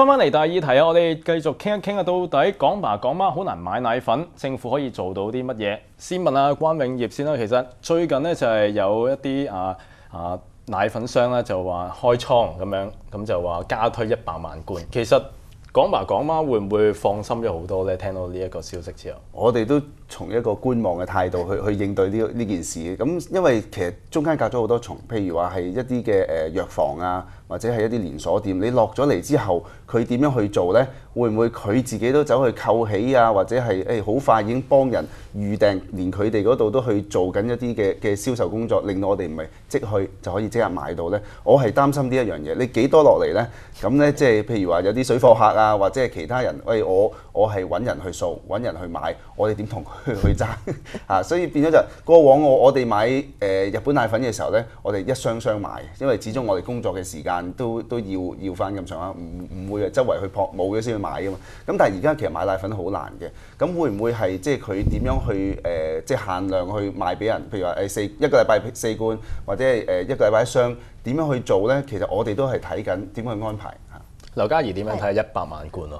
翻嚟大議題啊！我哋繼續傾一傾啊，到底港爸港媽好難買奶粉，政府可以做到啲乜嘢？先問下關永業先啦。其實最近咧就係有一啲奶粉商咧就話開倉咁樣，咁就話加推100萬罐。其實港爸港媽會唔會放心咗好多咧？聽到呢一個消息之後，我哋都從一個觀望嘅態度去應對呢件事嘅。咁因為其實中間隔咗好多重，譬如話係一啲嘅藥房啊，或者係一啲連鎖店，你落咗嚟之後，佢點樣去做呢？會唔會佢自己都走去購起啊？或者係好快已經幫人預訂，連佢哋嗰度都去做緊一啲嘅銷售工作，令到我哋唔係即去就可以即刻買到呢？我係擔心呢一樣嘢。你幾多落嚟呢？咁呢，即係譬如話有啲水貨客啊，或者係其他人，喂我係揾人去掃，揾人去買，我哋點同佢去爭啊？所以變咗就過往我哋買日本奶粉嘅時候呢，我哋一箱箱買，因為始終我哋工作嘅時間都要翻咁上下，唔會周圍去撲冇嘅先去買㗎嘛。咁但係而家其實買奶粉好難嘅，咁會唔會係即係佢點樣去即係限量去賣俾人？譬如話一個禮拜4罐，或者係一個禮拜1箱，點樣去做呢？其實我哋都係睇緊點樣去安排嚇。劉嘉怡點樣睇100萬罐喎？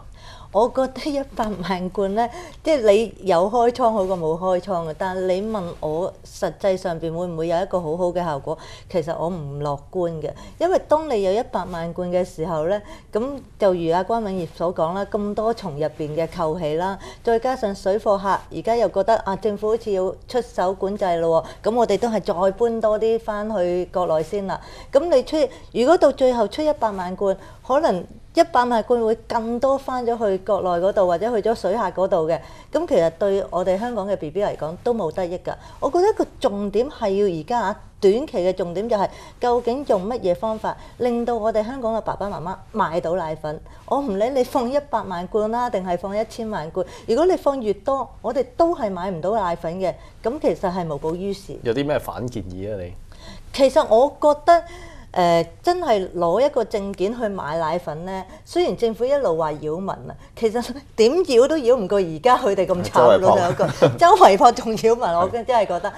我覺得100萬罐呢，即係你有開倉好過冇開倉嘅。但係你問我實際上邊會唔會有一個好好嘅效果？其實我唔樂觀嘅，因為當你有100萬罐嘅時候呢，咁就如阿關永業所講啦，咁多重入邊嘅扣起啦，再加上水貨客而家又覺得政府好似要出手管制咯喎，咁我哋都係再搬多啲翻去國內先啦。咁你如果到最後出100萬罐，可能100萬罐會更多翻咗去國內嗰度，或者去咗水客嗰度嘅，咁其實對我哋香港嘅 BB 嚟講都冇得益㗎。我覺得個重點係要而家短期嘅重點就係究竟用乜嘢方法令到我哋香港嘅爸爸媽媽買到奶粉。我唔理你放100萬罐啦，定係放1000萬罐，如果你放越多，我哋都係買唔到奶粉嘅，咁其實係無補於事。有啲咩反建議啊？你其實我覺得。真係攞一個證件去買奶粉呢？雖然政府一路話擾民啊，其實點擾都擾唔過而家佢哋咁慘咯。有一個周圍撲仲擾民，我真係覺得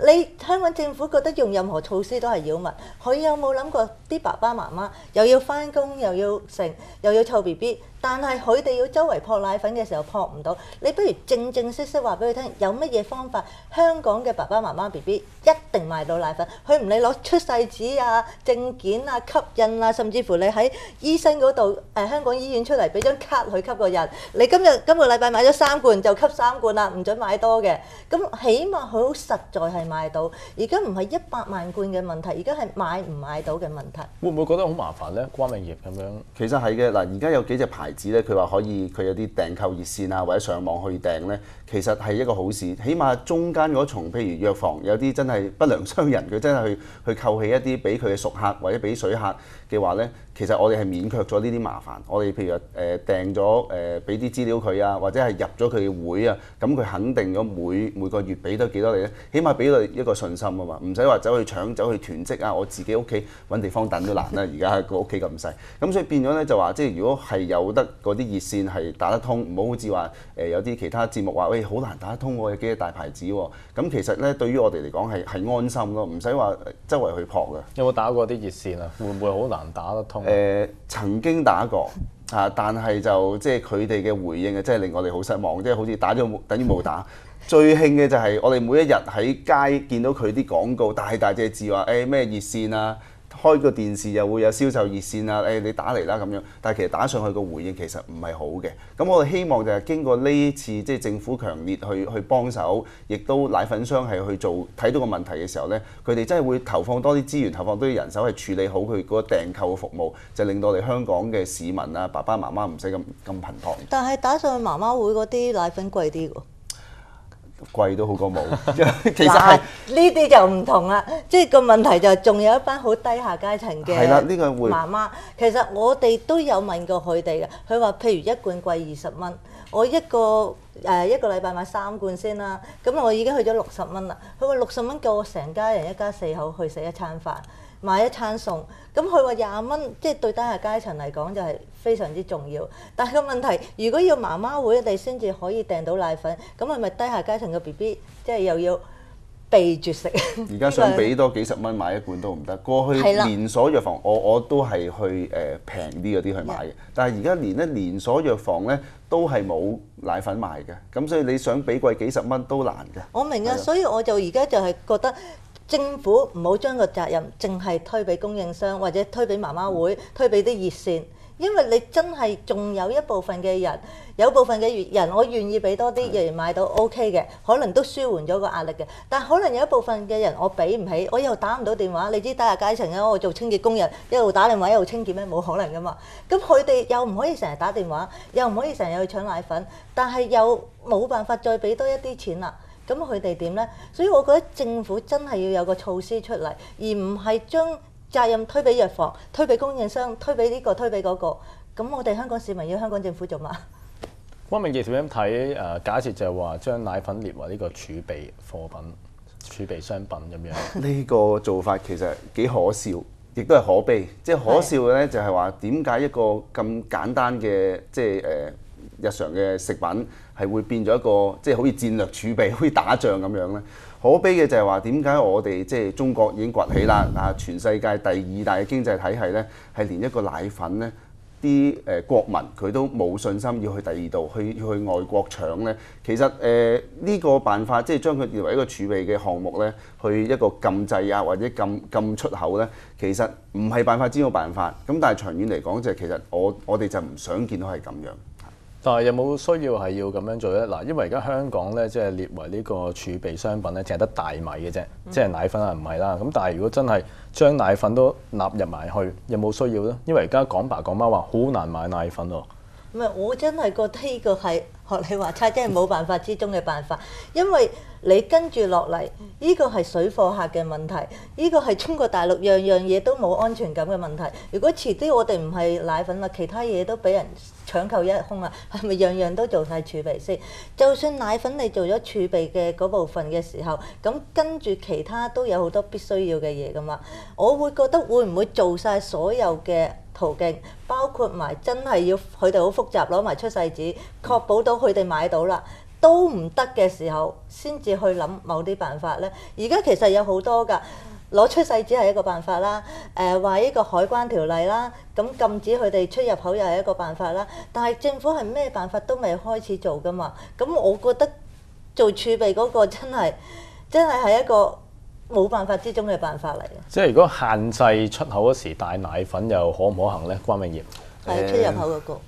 你香港政府覺得用任何措施都係擾民，佢有冇諗過啲爸爸媽媽又要返工又要食又要湊 BB？但係佢哋要周圍撲奶粉嘅時候撲唔到，你不如正正式式話俾佢聽，有乜嘢方法香港嘅爸爸媽媽 BB 一定買到奶粉，佢唔理攞出世紙啊、證件啊、吸印啊，甚至乎你喺醫生嗰度香港醫院出嚟俾張卡佢吸個印，你今個禮拜買咗3罐就吸3罐啦，唔准買多嘅，咁起碼佢好實在係買到。而家唔係100萬罐嘅問題，而家係買唔買到嘅問題。會唔會覺得好麻煩呢？關永業咁樣，其實係嘅嗱，而家有幾隻牌子咧，佢話可以佢有啲訂購熱線啊，或者上網去訂咧，其實係一個好事。起碼中間嗰重，譬如藥房有啲真係不良商人，佢真係去購起一啲俾佢嘅熟客或者俾水客嘅話咧，其實我哋係免卻咗呢啲麻煩。我哋譬如訂咗俾啲資料佢啊，或者係入咗佢嘅會啊，咁佢肯定咗每個月俾得幾多你咧，起碼俾到一個信心啊嘛，唔使話走去搶、走去囤積啊。我自己屋企揾地方等都難啦，而家個屋企咁細，咁所以變咗咧就話，即係如果係有得嗰啲熱線係打得通，唔好好似話有啲其他節目話喂好難打得通喎，有幾隻大牌子喎，咁其實咧對於我哋嚟講係安心咯，唔使話周圍去撲嘅。有冇打過啲熱線啊？會唔會好難打得通？曾經打過但係就即係佢哋嘅回應真係令我哋好失望，即係好似打咗等於冇打。最興嘅就係我哋每一日喺街見到佢啲廣告，大隻字話咩熱線啊，開個電視又會有銷售熱線啊，你打嚟啦咁樣。但係其實打上去個回應其實唔係好嘅。咁我哋希望就係經過呢次即係政府強烈去幫手，亦都奶粉商係去做睇到個問題嘅時候呢，佢哋真係會投放多啲資源，投放多啲人手去處理好佢嗰個訂購嘅服務，就令到我哋香港嘅市民啊、爸爸媽媽唔使咁頻撲。但係打上去媽媽會嗰啲奶粉貴啲喎。貴都好過冇，其實係呢啲就唔同啦，即係個問題就係仲有一班好低下階層嘅媽媽。其實我哋都有問過佢哋嘅，佢話譬如1罐貴20蚊，我一個禮拜買3罐先啦，咁我已經去咗60蚊啦。佢話60蚊夠我成家人一家4口去食一餐飯，買一餐餸。咁佢話20蚊，即係對低下階層嚟講就係非常之重要。但係個問題，如果要媽媽會你先至可以訂到奶粉，咁係咪低下階層嘅 BB 即係又要備絕食。而家想俾多幾十蚊買一罐都唔得。過去係啦連鎖藥房我都係去平啲嗰啲去買嘅，但係而家連鎖藥房咧都係冇奶粉賣嘅，咁所以你想俾貴幾十蚊都難嘅。我明啊，係啊所以我就而家就係覺得政府唔好將個責任淨係推俾供應商，或者推俾媽媽會，推俾啲熱線。因為你真係仲有一部分嘅人，有部分嘅人我願意俾多啲，若然買到 OK 嘅，可能都舒緩咗個壓力嘅。但可能有一部分嘅人我俾唔起，我又打唔到電話。你知低下階層啊，我做清潔工人，一路打電話一路清潔咩？冇可能噶嘛。咁佢哋又唔可以成日打電話，又唔可以成日去搶奶粉，但係又冇辦法再俾多一啲錢啦。咁佢哋點呢？所以我覺得政府真係要有個措施出嚟，而唔係將責任推俾藥房、推俾供應商、推俾呢個、推俾嗰個。咁我哋香港市民要香港政府做乜？汪明傑點樣睇？假設就係話將奶粉列為呢個儲備貨品、儲備商品咁樣。呢個做法其實幾可笑，亦都係可悲。即係可笑嘅咧，就係話點解一個咁簡單嘅日常嘅食品係會變咗一個即係好似戰略儲備，好似打仗咁樣咧？可悲嘅就係話點解我哋即係中國已經崛起啦，全世界第2大嘅經濟體系咧，係連一個奶粉咧，啲國民佢都冇信心要去第二度，去外國搶咧。其實呢個辦法即係將佢列為一個儲備嘅項目咧，去一個禁制啊或者禁出口咧，其實唔係辦法之中嘅辦法。咁但係長遠嚟講，就係其實我哋就唔想見到係咁樣。但係有冇需要係要咁樣做咧？嗱，因為而家香港咧，即係列為呢個儲備商品咧，淨係得大米嘅啫，即係奶粉啊唔係啦。咁但係如果真係將奶粉都納入埋去，有冇需要咧？因為而家港爸港媽話好難買奶粉喎。唔係，我真係覺得呢個係學你話齋，真係冇辦法之中嘅辦法，因為你跟住落嚟，呢個係水貨客嘅問題，呢個係中國大陸樣樣嘢都冇安全感嘅問題。如果遲啲我哋唔係奶粉啦，其他嘢都俾人搶購一空啊，係咪樣樣都做晒儲備先？就算奶粉你做咗儲備嘅嗰部分嘅時候，咁跟住其他都有好多必須要嘅嘢噶嘛。我會覺得會唔會做晒所有嘅途徑，包括埋真係要佢哋好複雜攞埋出世紙，確保到佢哋買到啦，都唔得嘅時候，先至去諗某啲辦法呢。而家其實有好多㗎，攞出世紙係一個辦法啦。話呢個海關條例啦，咁禁止佢哋出入口又係一個辦法啦。但係政府係咩辦法都未開始做㗎嘛。咁我覺得做儲備嗰個真係一個冇辦法之中嘅辦法嚟嘅。即係如果限制出口嗰時帶奶粉又可唔可行咧？關永業係出入口嗰個。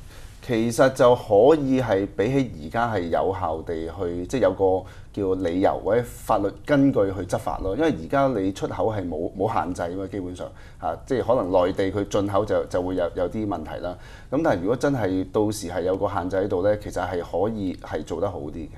其實就可以係比起而家係有效地去，即係有個叫理由或者法律根據去執法咯。因為而家你出口係冇限制㗎嘛，基本上即係可能內地佢進口就會有啲問題啦。咁但係如果真係到時係有個限制喺度咧，其實係可以係做得好啲嘅。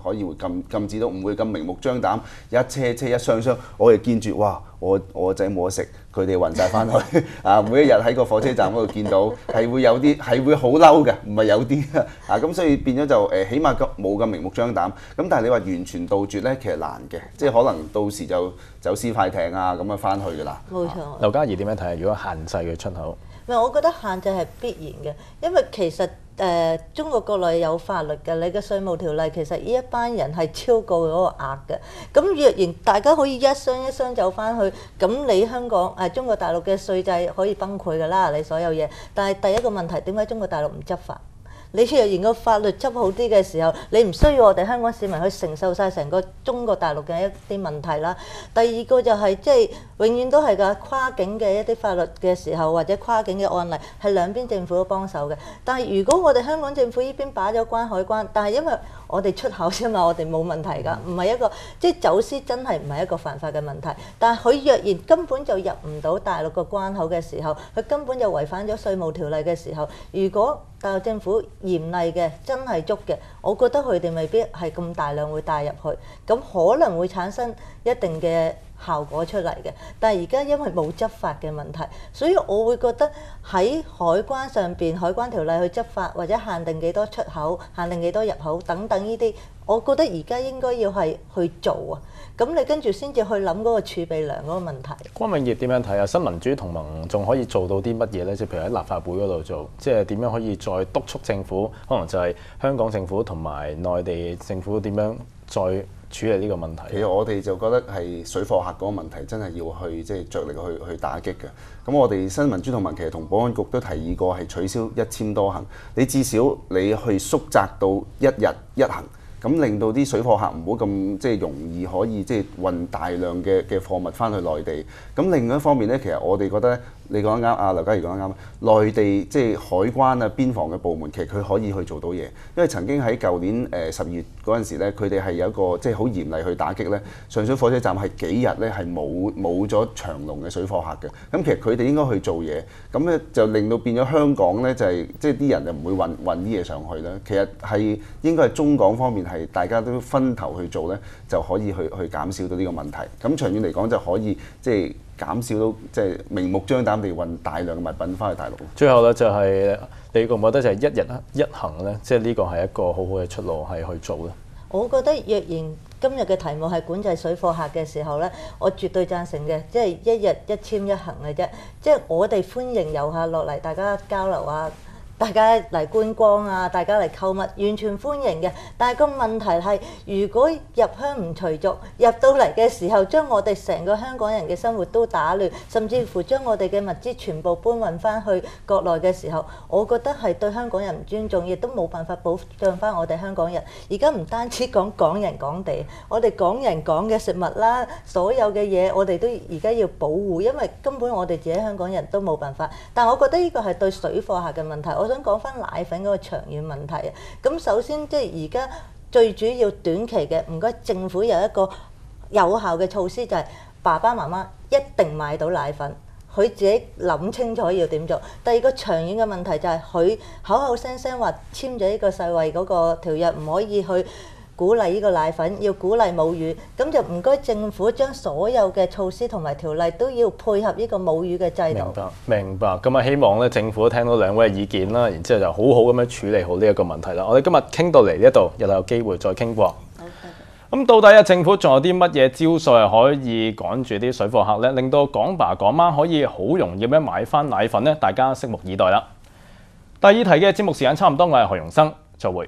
可以會禁止到，唔會咁明目張膽，一車一箱，我哋見住哇，我個仔冇得食，佢哋運晒翻去每一日喺個火車站嗰度見到，係會有啲係會好嬲嘅，唔係有啲咁所以變咗就起碼冇咁明目張膽。咁但係你話完全杜絕咧，其實難嘅，即係可能到時就走私快艇咁啊翻去㗎啦。冇錯。劉嘉怡點樣睇啊？如果限制佢出口？我覺得限制係必然嘅，因為其實中國國內有法律嘅，你嘅稅務條例其實呢一班人係超過嗰個額嘅。咁若然大家可以一箱一箱走翻去，咁你香港中國大陸嘅稅制可以崩潰㗎啦，你所有嘢。但係第一個問題，點解中國大陸唔執法？你若然個法律執好啲嘅時候，你唔需要我哋香港市民去承受晒成個中國大陸嘅一啲問題啦。第二個就係即係永遠都係㗎，跨境嘅一啲法律嘅時候，或者跨境嘅案例係兩邊政府都幫手嘅。但係如果我哋香港政府呢邊把咗關海關，但係因為我哋出口啫嘛，我哋冇問題㗎，唔係一個即係走私真係唔係一個犯法嘅問題。但係佢若然根本就入唔到大陸個關口嘅時候，佢根本就違反咗稅務條例嘅時候，如果大陸政府嚴厲嘅真係捉嘅，我覺得佢哋未必係咁大量會帶入去，咁可能會產生一定嘅效果出嚟嘅。但係而家因為冇執法嘅問題，所以我會覺得喺海關上邊海關條例去執法，或者限定幾多出口、限定幾多入口等等呢啲，我覺得而家應該要係去做啊。咁你跟住先至去諗嗰個儲備糧嗰個問題。關永業點樣睇啊？新民主同盟仲可以做到啲乜嘢咧？即係譬如喺立法會嗰度做，即係點樣可以再督促政府？可能就係香港政府同埋內地政府點樣再處理呢個問題？其實我哋就覺得係水貨客嗰個問題真係要去即係着力去打擊嘅。咁我哋新民主同盟其實同保安局都提議過係取消一簽多行，你至少你去縮窄到一日一行。咁令到啲水貨客唔好咁即係容易可以即係運大量嘅貨物翻去內地。咁另外一方面咧，其實我哋覺得你講得啱，阿劉嘉怡講得啱。內地即係海關啊、邊防嘅部門，其實佢可以去做到嘢，因為曾經喺舊年12月嗰陣時咧，佢哋係有一個即係好嚴厲去打擊咧。上水火車站係幾日咧係冇咗長龍嘅水貨客嘅。咁其實佢哋應該去做嘢，咁咧就令到變咗香港咧就係即係啲人就唔會運啲嘢上去啦。其實係應該係中港方面係大家都分頭去做咧，就可以去減少到呢個問題。咁長遠嚟講就可以即係減少到即係明目張膽地運大量嘅物品翻去大陸。最後咧就係你覺唔覺得就係一日一行咧，即係呢個係一個好好嘅出路係去做咧？我覺得若然今日嘅題目係管制水貨客嘅時候咧，我絕對贊成嘅，即係一日一簽一行嘅啫。即係我哋歡迎遊客落嚟，大家交流啊，大家嚟觀光啊，大家嚟購物，完全歡迎嘅。但係個問題係，如果入鄉唔隨俗，入到嚟嘅時候，將我哋成個香港人嘅生活都打亂，甚至乎將我哋嘅物資全部搬運翻去國內嘅時候，我覺得係對香港人唔尊重，亦都冇辦法保障翻我哋香港人。而家唔單止講港人港地，我哋港人港嘅食物啦，所有嘅嘢我哋都而家要保護，因為根本我哋自己香港人都冇辦法。但我覺得呢個係對水貨客嘅問題。我想講翻奶粉嗰個長遠問題啊。咁首先即係而家最主要短期嘅，唔該政府有一個有效嘅措施，就係爸爸媽媽一定買到奶粉，佢自己諗清楚要點做。第二個長遠嘅問題就係佢口口聲聲話簽咗呢個世衛嗰個條約，唔可以去鼓勵呢個奶粉，要鼓勵母乳，咁就唔該政府將所有嘅措施同埋條例都要配合呢個母乳嘅制度。明白。咁啊，希望咧政府都聽到兩位嘅意見啦，然之後就好好咁樣處理好呢一個問題啦。我哋今日傾到嚟呢一度，日後有機會再傾過。咁到底政府仲有啲乜嘢招數係可以趕住啲水貨客咧，令到港爸港媽可以好容易咁樣買翻奶粉咧？大家拭目以待啦。第二題嘅節目時間差唔多，我係何容生，再會。